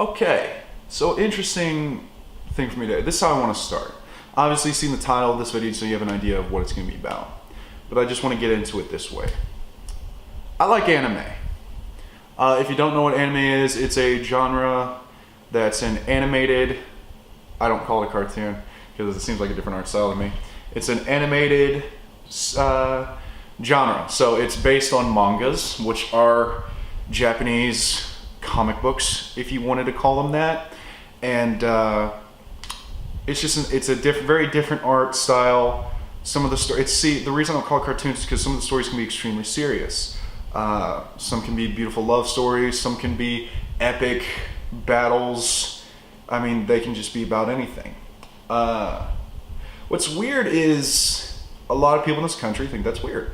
Okay, so interesting thing for me today. This is how I want to start. Obviously, you've seen the title of this video, so you have an idea of what it's going to be about. But I just want to get into it this way. I like anime. If you don't know what anime is, it's a genre that's an animated, I don't call it a cartoon because it seems like a different art style to me. It's an animated genre. So it's based on mangas, which are Japanese comic books, if you wanted to call them that. And it's a very different art style. Some of the stories, the reason I don't call it cartoons is because some of the stories can be extremely serious. Some can be beautiful love stories. Some can be epic battles. I mean, they can just be about anything. What's weird is a lot of people in this country think that's weird.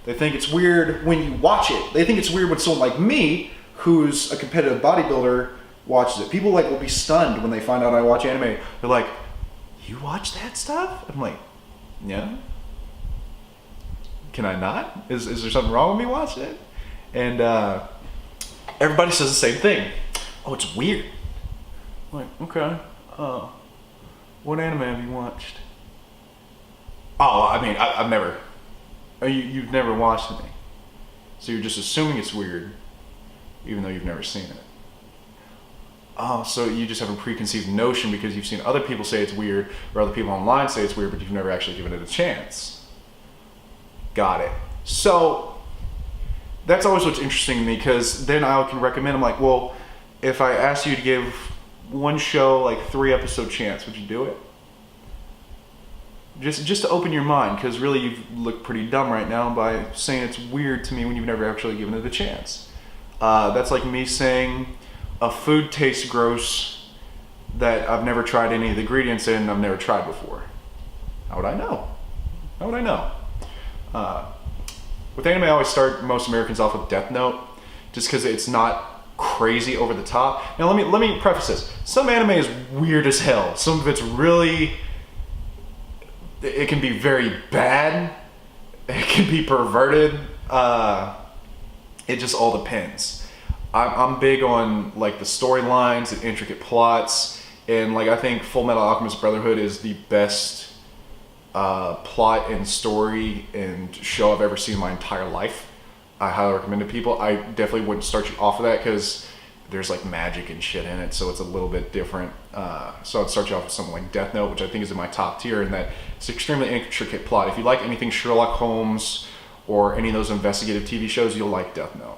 They think it's weird when you watch it. They think it's weird when someone like me, who's a competitive bodybuilder, watches it. People will be stunned when they find out I watch anime. They're like, "You watch that stuff?" I'm like, "Yeah. Can I not? Is there something wrong with me watching it?" And everybody says the same thing. "Oh, it's weird." I'm like, okay. What anime have you watched? Oh, I mean, I've never. You've never watched any. So you're just assuming it's weird, even though you've never seen it. Oh, so you just have a preconceived notion because you've seen other people say it's weird, or other people online say it's weird, but you've never actually given it a chance. Got it. So that's always what's interesting to me, because then I can recommend. I'm like, well, if I asked you to give one show 3-episode chance, would you do it? Just to open your mind, because really you've looked pretty dumb right now by saying it's weird to me when you've never actually given it a chance. That's like me saying a food tastes gross that I've never tried any of the ingredients in and I've never tried before. How would I know? How would I know? With anime, I always start most Americans off with Death Note, just because it's not crazy over the top. Now let me preface this. Some anime is weird as hell. Some of it's really, it can be very bad. It can be perverted. It just all depends. I'm big on the storylines and intricate plots, and I think Full Metal Alchemist Brotherhood is the best plot and story and show I've ever seen in my entire life. I highly recommend it to people. I definitely wouldn't start you off with that because there's magic and shit in it, so it's a little bit different. So I'd start you off with something like Death Note, which I think is in my top tier, in that it's an extremely intricate plot. If you like anything Sherlock Holmes or any of those investigative TV shows, you'll like Death Note.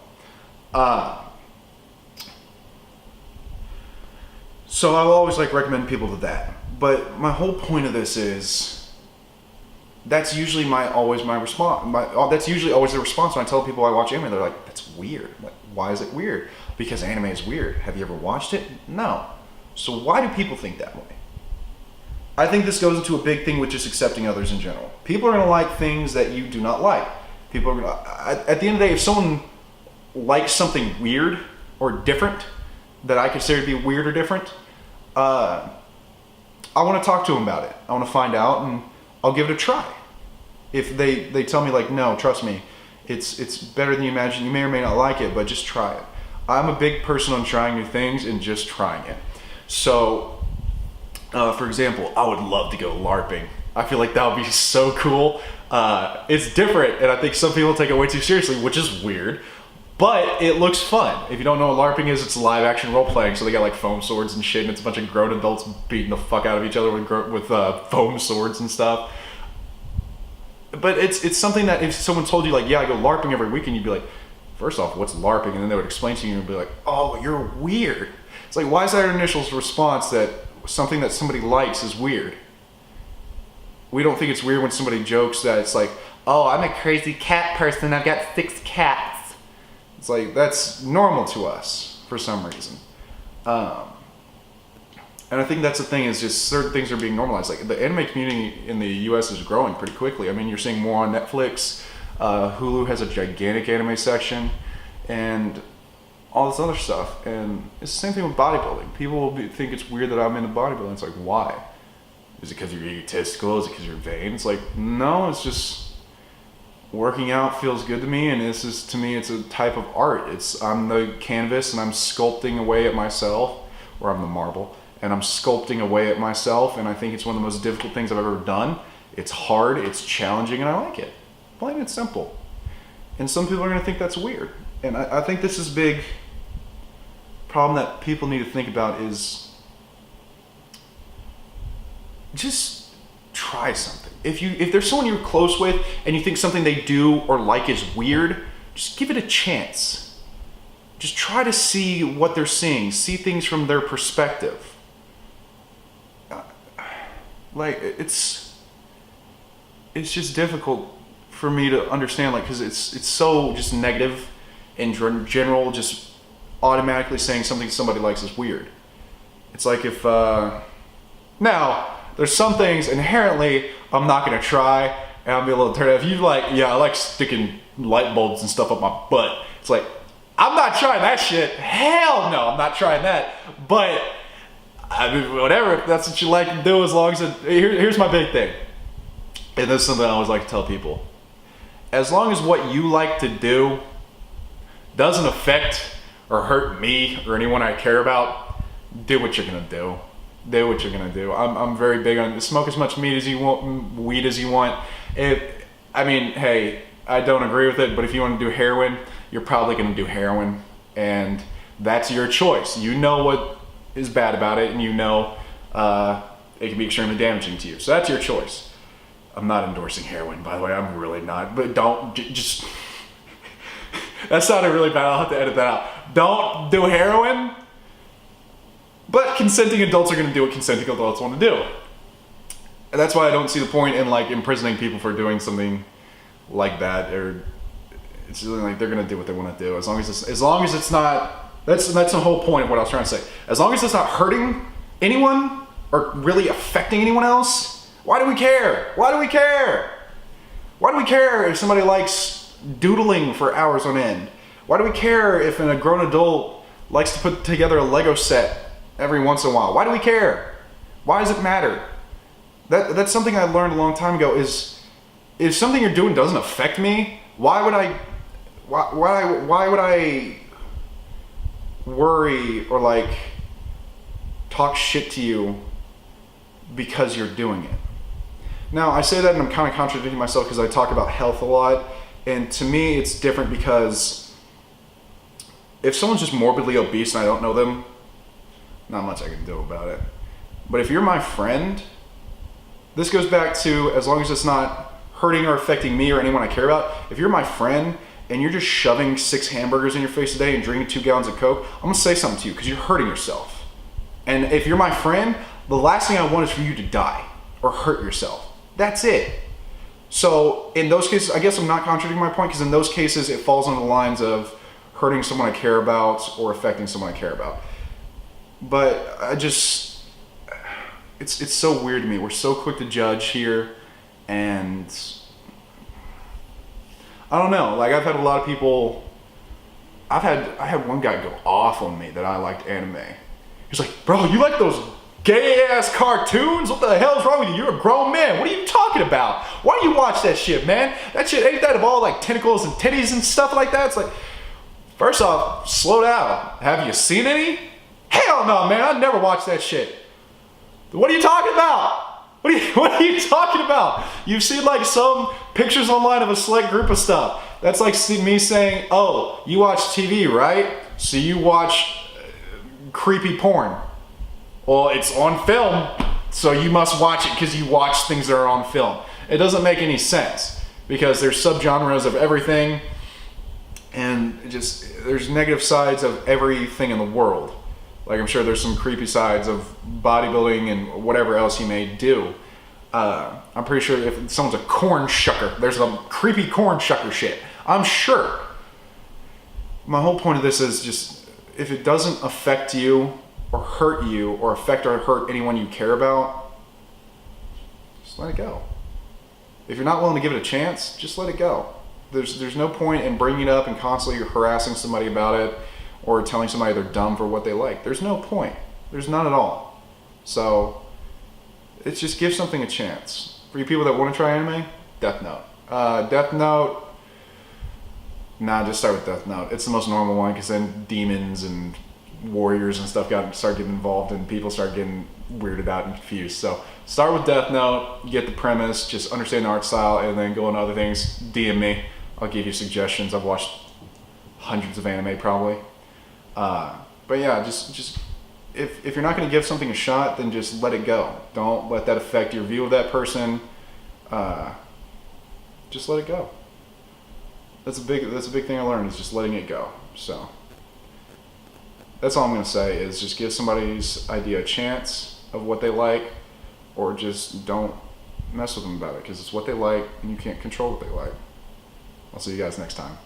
So I'll always recommend people to that. But my whole point of this is, that's usually always my response. That's usually always the response when I tell people I watch anime. They're like, "That's weird." I'm like, why is it weird? Because anime is weird. Have you ever watched it? No. So why do people think that way? I think this goes into a big thing with just accepting others in general. People are going to like things that you do not like. People are going to, at the end of the day, if someone likes something weird or different that I consider to be weird or different, I want to talk to them about it. I want to find out, and I'll give it a try. If they tell me no, trust me, it's better than you imagine. You may or may not like it, but just try it. I'm a big person on trying new things and just trying it. So, for example, I would love to go LARPing. I feel like that would be so cool. It's different, and I think some people take it way too seriously, which is weird. But it looks fun. If you don't know what LARPing is, it's live action role playing. So they got foam swords and shit, and it's a bunch of grown adults beating the fuck out of each other with foam swords and stuff. But it's something that if someone told you yeah, I go LARPing every weekend, you'd be like, first off, what's LARPing? And then they would explain to you and be like, oh, you're weird. It's why is that our initial response that something that somebody likes is weird? We don't think it's weird when somebody jokes that it's oh, I'm a crazy cat person, I've got 6 cats. It's that's normal to us for some reason. And I think that's the thing, is just certain things are being normalized. The anime community in the US is growing pretty quickly. I mean, you're seeing more on Netflix. Hulu has a gigantic anime section and all this other stuff. And it's the same thing with bodybuilding. People will think it's weird that I'm into bodybuilding. It's why? Is it because you're egotistical? Is it because you're vain? It's no, it's just working out feels good to me, and to me, it's a type of art. I'm the canvas, and I'm sculpting away at myself, where I'm the marble, and I'm sculpting away at myself, and I think it's one of the most difficult things I've ever done. It's hard, it's challenging, and I like it. Plain and simple. And some people are going to think that's weird. And I think this is a big problem that people need to think about is just try something. If there's someone you're close with and you think something they do or like is weird, just give it a chance. Just try to see what they're seeing, see things from their perspective. Like, it's just difficult for me to understand, like, because it's so just negative in general, just automatically saying something somebody likes is weird. It's like if, now, there's some things inherently I'm not going to try, and I'll be a little turned off. If you like, yeah, I like sticking light bulbs and stuff up my butt. It's like, I'm not trying that shit. Hell no, I'm not trying that. But, I mean, whatever, if that's what you like to do, as long as here's my big thing. And this is something I always like to tell people. As long as what you like to do doesn't affect or hurt me or anyone I care about, do what you're gonna do. Do what you're gonna do. I'm very big on smoke as much weed as you want. I mean, hey, I don't agree with it, but if you want to do heroin, you're probably gonna do heroin, and that's your choice. You know what is bad about it, and you know it can be extremely damaging to you. So that's your choice. I'm not endorsing heroin, by the way. I'm really not. But don't just. That sounded really bad. I'll have to edit that out. Don't do heroin. But consenting adults are going to do what consenting adults want to do. And that's why I don't see the point in like imprisoning people for doing something like that. Or it's really like they're going to do what they want to do. As long as it's not. That's the whole point of what I was trying to say. As long as it's not hurting anyone or really affecting anyone else. Why do we care? Why do we care? Why do we care if somebody likes doodling for hours on end? Why do we care if a grown adult likes to put together a Lego set every once in a while? Why do we care? Why does it matter? That's something I learned a long time ago is if something you're doing doesn't affect me, why would I worry or like talk shit to you because you're doing it? Now, I say that and I'm kind of contradicting myself because I talk about health a lot. And to me, it's different because if someone's just morbidly obese and I don't know them, not much I can do about it. But if you're my friend, this goes back to as long as it's not hurting or affecting me or anyone I care about. If you're my friend and you're just shoving 6 hamburgers in your face a day and drinking 2 gallons of Coke, I'm going to say something to you because you're hurting yourself. And if you're my friend, the last thing I want is for you to die or hurt yourself. That's it. So in those cases, I guess I'm not contradicting my point because in those cases it falls on the lines of hurting someone I care about or affecting someone I care about. But I just, it's so weird to me. We're so quick to judge here, and I don't know. Like I've had a lot of people. I had one guy go off on me that I liked anime. He's like, "Bro, you like those gay ass cartoons? What the hell's wrong with you? You're a grown man. What are you talking about? Why do you watch that shit, man? That shit ain't that of all like tentacles and titties and stuff like that." It's like, first off, slow down. Have you seen any? Hell no, man. I never watched that shit. What are you talking about? What are you talking about? You've seen like some pictures online of a select group of stuff. That's like me saying, "Oh, you watch TV, right? So you watch creepy porn. Well, it's on film, so you must watch it because you watch things that are on film." It doesn't make any sense because there's subgenres of everything, and there's negative sides of everything in the world. Like I'm sure there's some creepy sides of bodybuilding and whatever else you may do. I'm pretty sure if someone's a corn shucker, there's some creepy corn shucker shit. I'm sure. My whole point of this is just if it doesn't affect you or hurt you or affect or hurt anyone you care about, just let it go. If you're not willing to give it a chance, just let it go. There's no point in bringing it up and constantly harassing somebody about it or telling somebody they're dumb for what they like. There's no point. There's none at all. So it's just give something a chance. For you people that want to try anime, Death Note. Death Note, nah, just start with Death Note. It's the most normal one because then demons and warriors and stuff started getting involved, and people started getting weirded out and confused. So start with Death Note, get the premise, just understand the art style, and then go into other things. DM me, I'll give you suggestions. I've watched hundreds of anime probably. But yeah, just if you're not going to give something a shot, then just let it go. Don't let that affect your view of that person. Just let it go. That's a big thing I learned, is just letting it go. So that's all I'm going to say, is just give somebody's idea a chance of what they like, or just don't mess with them about it, because it's what they like and you can't control what they like. I'll see you guys next time.